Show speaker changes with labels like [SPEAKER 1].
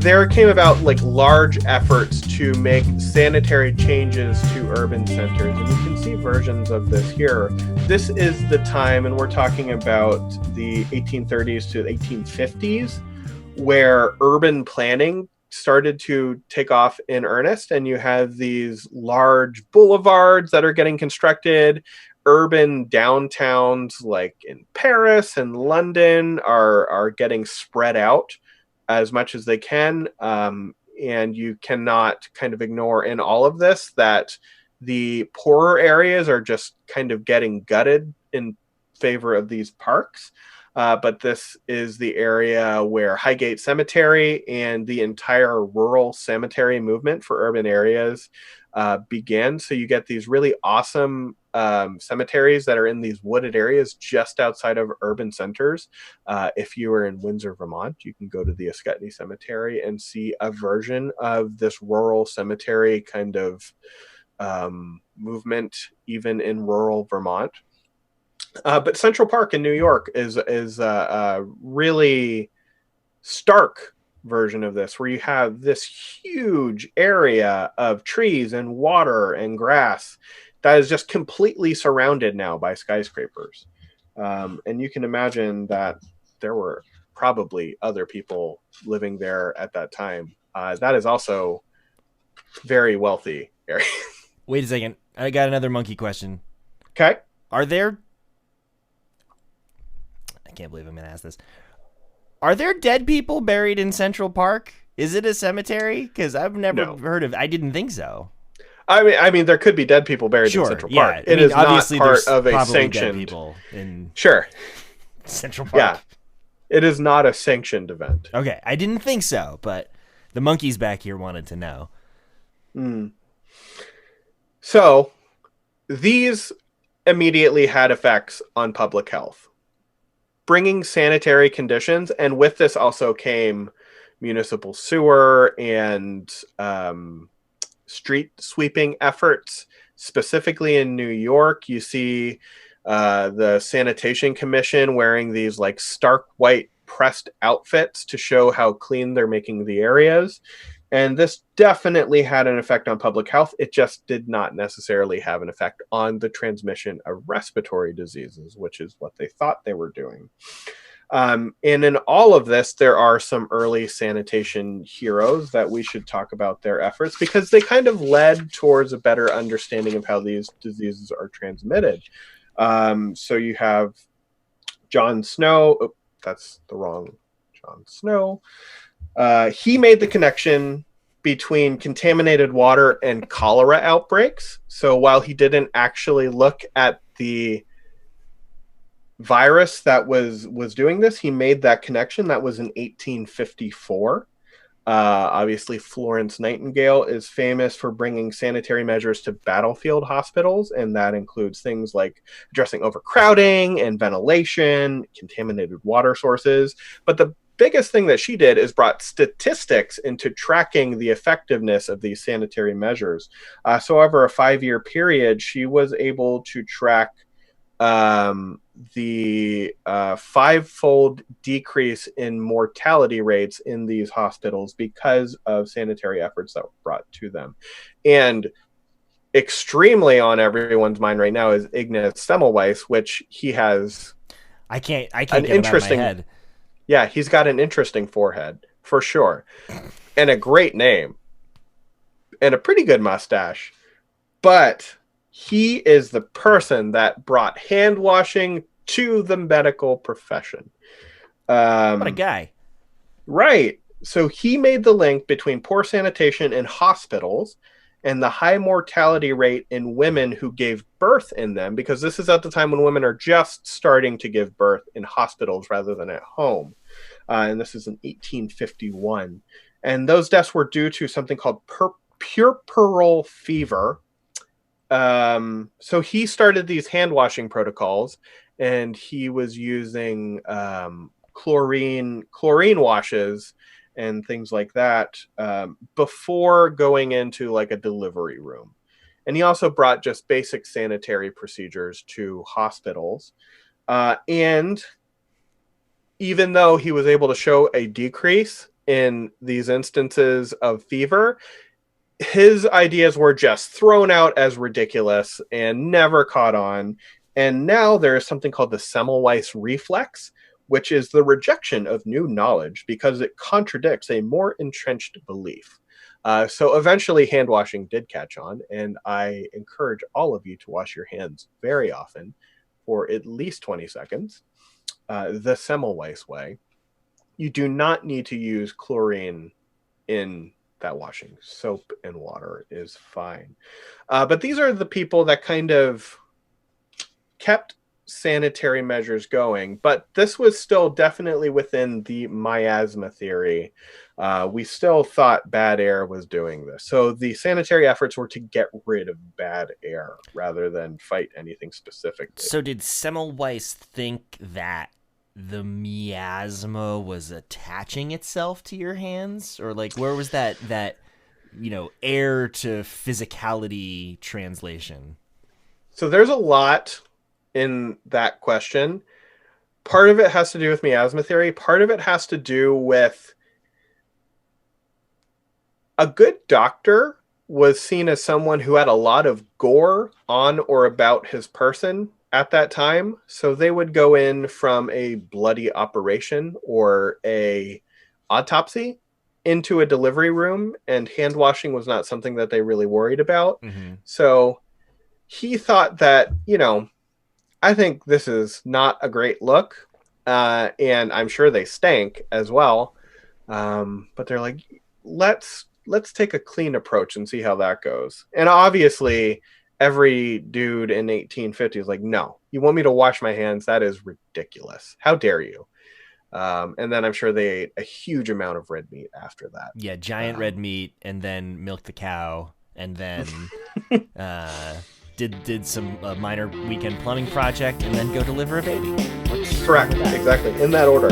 [SPEAKER 1] there came about like large efforts to make sanitary changes to urban centers, and you can see versions of this here. This is the time, and we're talking about the 1830s to 1850s, where urban planning started to take off in earnest, and you have these large boulevards that are getting constructed. Urban downtowns like in Paris and London are getting spread out as much as they can. And you cannot kind of ignore in all of this that the poorer areas are just kind of getting gutted in favor of these parks. But this is the area where Highgate Cemetery and the entire rural cemetery movement for urban areas began. So you get these really awesome cemeteries that are in these wooded areas just outside of urban centers. If you are in Windsor, Vermont, you can go to the Ascutney Cemetery and see a version of this rural cemetery kind of movement, even in rural Vermont. But Central Park in New York is a really stark version of this, where you have this huge area of trees and water and grass that is just completely surrounded now by skyscrapers. And you can imagine that there were probably other people living there at that time. That is also very wealthy area.
[SPEAKER 2] Wait a second. I got another monkey question.
[SPEAKER 1] Okay.
[SPEAKER 2] Are there... I can't believe I'm going to ask this. Are there dead people buried in Central Park? Is it a cemetery? Because I've never heard of... I didn't think so.
[SPEAKER 1] I mean, there could be dead people buried in Central Park.
[SPEAKER 2] It is not
[SPEAKER 1] part of a sanctioned...
[SPEAKER 2] dead people in Central Park.
[SPEAKER 1] Yeah. It is not a sanctioned event.
[SPEAKER 2] Okay, I didn't think so, but the monkeys back here wanted to know.
[SPEAKER 1] So, these immediately had effects on public health, bringing sanitary conditions, and with this also came municipal sewer and street sweeping efforts. Specifically in New York, you see the Sanitation Commission wearing these like stark white pressed outfits to show how clean they're making the areas. And this definitely had an effect on public health. It just did not necessarily have an effect on the transmission of respiratory diseases, which is what they thought they were doing. And in all of this, there are some early sanitation heroes that we should talk about their efforts, because they kind of led towards a better understanding of how these diseases are transmitted. So you have John Snow. Oh, that's the wrong John Snow. He made the connection between contaminated water and cholera outbreaks. So while he didn't actually look at the virus that was doing this, he made that connection. That was in 1854. Obviously, Florence Nightingale is famous for bringing sanitary measures to battlefield hospitals, and that includes things like addressing overcrowding and ventilation, contaminated water sources. But the biggest thing that she did is brought statistics into tracking the effectiveness of these sanitary measures. So over a 5-year period, she was able to track the 5-fold decrease in mortality rates in these hospitals because of sanitary efforts that were brought to them. And extremely on everyone's mind right now is Ignaz Semmelweis, which he has
[SPEAKER 2] I can't get it out of my head.
[SPEAKER 1] Yeah, he's got an interesting forehead, for sure. And a great name. And a pretty good mustache. But he is the person that brought hand washing to the medical profession.
[SPEAKER 2] What a guy.
[SPEAKER 1] Right. So he made the link between poor sanitation in hospitals and the high mortality rate in women who gave birth in them, because this is at the time when women are just starting to give birth in hospitals rather than at home. And this is in 1851. And those deaths were due to something called puerperal fever. So he started these hand washing protocols, and he was using chlorine washes and things like that before going into like a delivery room. And he also brought just basic sanitary procedures to hospitals. And even though he was able to show a decrease in these instances of fever, his ideas were just thrown out as ridiculous and never caught on. And now there is something called the Semmelweis reflex, which is the rejection of new knowledge because it contradicts a more entrenched belief. So eventually, hand washing did catch on, and I encourage all of you to wash your hands very often for at least 20 seconds. The Semmelweis way. You do not need to use chlorine in that washing. Soap and water is fine. But these are the people that kind of kept sanitary measures going, but this was still definitely within the miasma theory. We still thought bad air was doing this. So the sanitary efforts were to get rid of bad air rather than fight anything specifically.
[SPEAKER 2] So did Semmelweis think that the miasma was attaching itself to your hands? Or like where was that air to physicality translation?
[SPEAKER 1] So there's a lot in that question. Part of it has to do with miasma theory. Part of it has to do with a good doctor was seen as someone who had a lot of gore on or about his person at that time. So they would go in from a bloody operation or a autopsy into a delivery room, and hand washing was not something that they really worried about.
[SPEAKER 2] Mm-hmm.
[SPEAKER 1] So he thought that, I think this is not a great look, and I'm sure they stank as well. But they're like, let's take a clean approach and see how that goes. And obviously, every dude in 1850 is like, no, you want me to wash my hands? That is ridiculous. How dare you? And then I'm sure they ate a huge amount of red meat after that.
[SPEAKER 2] Yeah, giant red meat, and then milk the cow, and then did some minor weekend plumbing project, and then go deliver a baby.
[SPEAKER 1] Correct, exactly, in that order.